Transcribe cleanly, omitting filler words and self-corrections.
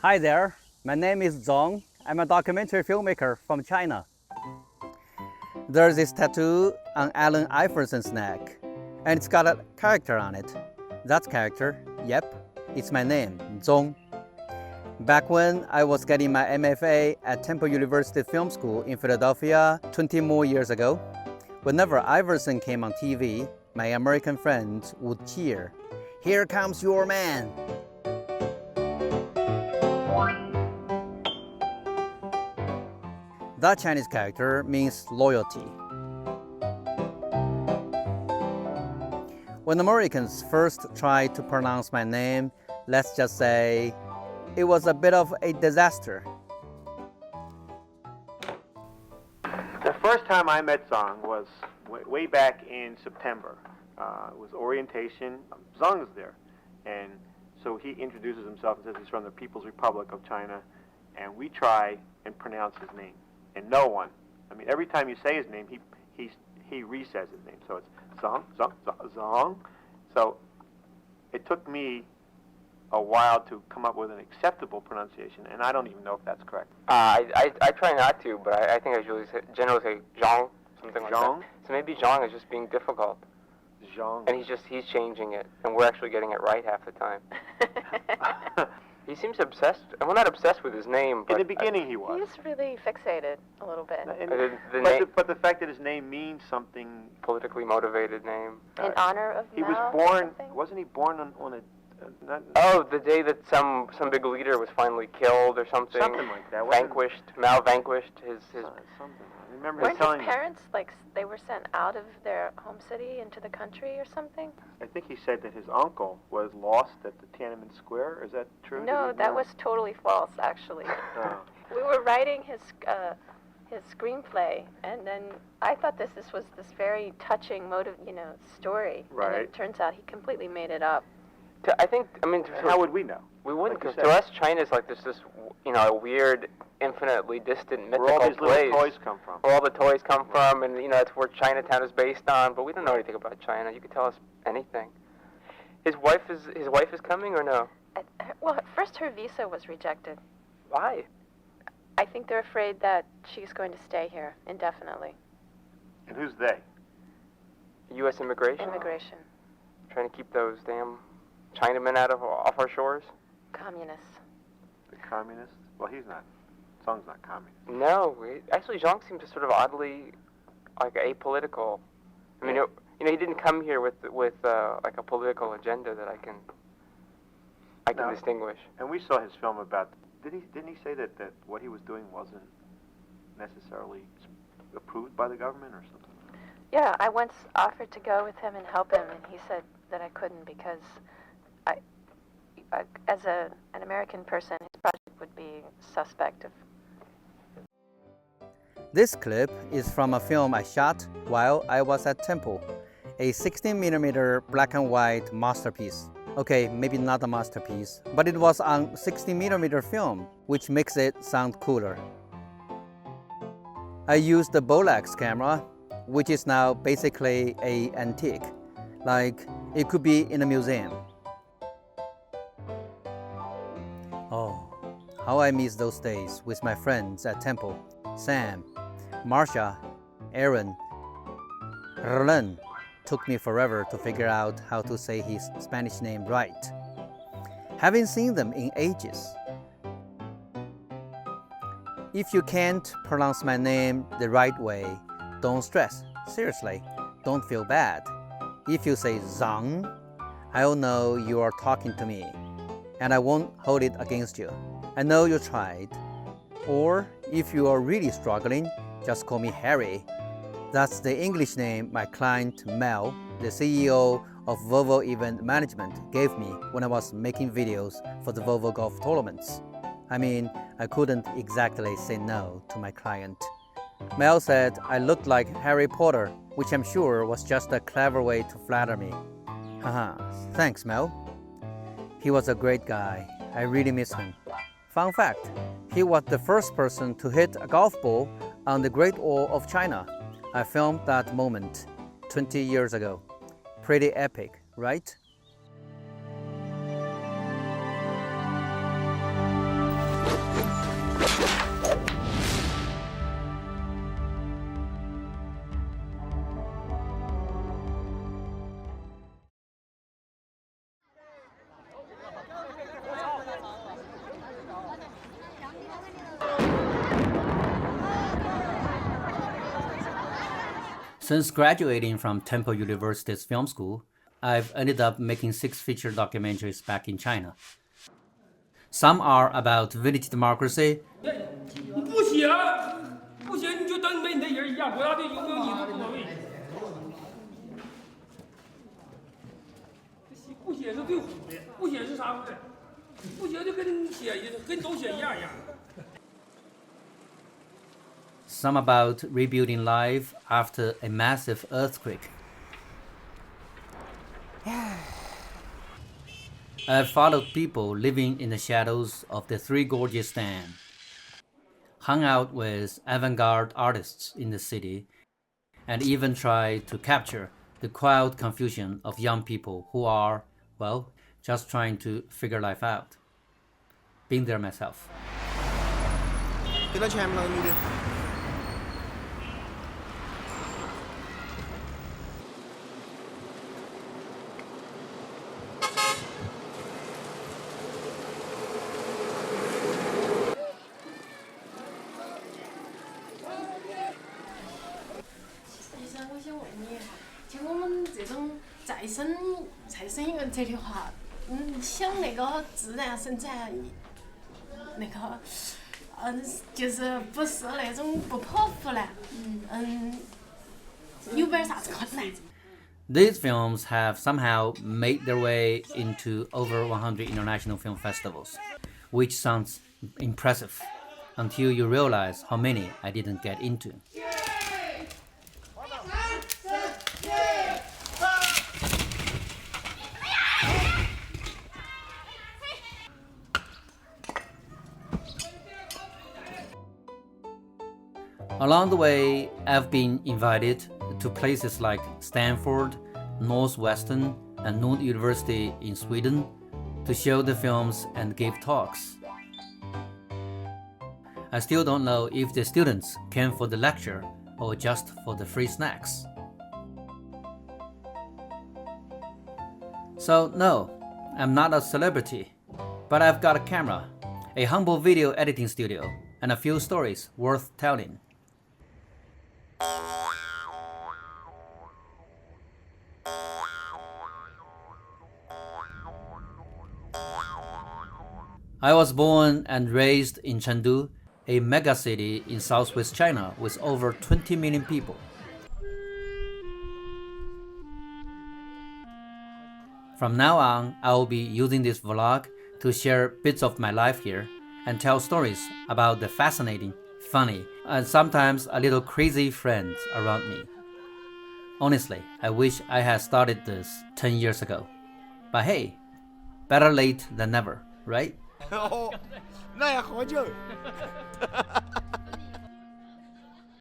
Hi there, my name is Zhong. I'm a documentary filmmaker from China. There's this tattoo on Allen Iverson's neck, and it's got a character on it. That character, yep, it's my name, Zhong. Back when I was getting my MFA at Temple University Film School in Philadelphia 20 more years ago, whenever Iverson came on TV, my American friends would cheer, "Here comes your man!" That Chinese character means loyalty. When Americans first tried to pronounce my name, let's just say it was a bit of a disaster. The first time I met Zhong was way back in September. It was orientation. Zhong is there. And so he introduces himself and says he's from the People's Republic of China. And we try and pronounce his name. And no one. I mean, every time you say his name, he re-says his name. So it's Zhong, Zhong, Zhong. So it took me a while to come up with an acceptable pronunciation, and I don't even know if that's correct. I try not to, but I think I generally say Zhong, something like Zhong? that. So maybe Zhong is just being difficult, Zhong. and he's changing it, and we're actually getting it right half the time. He seems obsessed. Well, not obsessed with his name, but in the beginning he was. He's really fixated a little bit. But the fact that his name means something. Politically motivated name. In honor of He Mao was or born. something? Wasn't he born on a? Not, Oh, the day that some big leader was finally killed or something. Something like that. Wasn't- Vanquished. Mao vanquished his. Something. I remember Weren't him telling his parents, like, they were sent out of their home city into the country or something? I think he said that his uncle was lost at the Tiananmen Square. Is that true? No, that was totally false, actually. Oh. We were writing his screenplay, and then I thought this was this very touching story. Right. And it turns out he completely made it up. I think. I mean, How would we know? we wouldn't, like you because to said. us, China's like this a weird, infinitely distant, mythical Where all these place. little toys come from. Where all the toys come from, and it's where Chinatown is based on. But we don't know anything about China. You could tell us anything. His wife is coming or no? Well, at first her visa was rejected. Why? I think they're afraid that she's going to stay here indefinitely. And who's they? U.S. immigration. Immigration. Trying to keep those damn Chinamen off our shores. Communists. The communists? Well, he's not. Zhong's not communist. No, actually, Zhong seems sort of oddly, like, apolitical. I mean, he didn't come here with like a political agenda that I can No. distinguish. And we saw his film about. Didn't he say that what he was doing wasn't necessarily approved by the government or something? Yeah, I once offered to go with him and help him, and he said that I couldn't because as an American person, his project would be suspect of. This clip is from a film I shot while I was at Temple, a 16mm black and white masterpiece. Okay, maybe not a masterpiece, but it was on 16mm film, which makes it sound cooler. I used the Bolex camera, which is now basically an antique, like it could be in a museum. Oh, how I miss those days with my friends at Temple, Sam, Marsha, Aaron, Rlen. Took me forever to figure out how to say his Spanish name right. Haven't seen them in ages. If you can't pronounce my name the right way, don't stress. Seriously, don't feel bad. If you say Zhong, I'll know you are talking to me, and I won't hold it against you. I know you tried. Or if you are really struggling, just call me Harry. That's the English name my client Mel, the CEO of Volvo Event Management, gave me when I was making videos for the Volvo golf tournaments. I mean, I couldn't exactly say no to my client. Mel said I looked like Harry Potter, which I'm sure was just a clever way to flatter me. Haha, thanks Mel. He was a great guy. I really miss him. Fun fact, he was the first person to hit a golf ball on the Great Wall of China. I filmed that moment 20 years ago. Pretty epic, right? Since graduating from Temple University's film school, I've ended up making 6 feature documentaries back in China. Some are about village democracy, 你不写，不写你就当没你那人一样，国家队有没有你都无所谓。不写是最虎的，不写是啥回事？不写就跟写跟都写一样一样。 some about rebuilding life after a massive earthquake. I've followed people living in the shadows of the Three Gorges Dam, hung out with avant-garde artists in the city, and even tried to capture the quiet confusion of young people who are, well, just trying to figure life out. Been there myself. 幾多錢啦呢啲？ 我想问你一下，像我们这种再生原则的话，想那个自然生产，那个，就是不是那种不剖腹呢？有没有啥子困难？ These films have somehow made their way into over 100 international film festivals, which sounds impressive until you realize how many I didn't get into. Along the way, I've been invited to places like Stanford, Northwestern, and Lund University in Sweden to show the films and give talks. I still don't know if the students came for the lecture or just for the free snacks. So no, I'm not a celebrity, but I've got a camera, a humble video editing studio, and a few stories worth telling. I was born and raised in Chengdu, a megacity in southwest China with over 20 million people. From now on, I will be using this vlog to share bits of my life here and tell stories about the fascinating, funny, and sometimes a little crazy friends around me. Honestly, I wish I had started this 10 years ago. But hey, better late than never, right? 那也好久。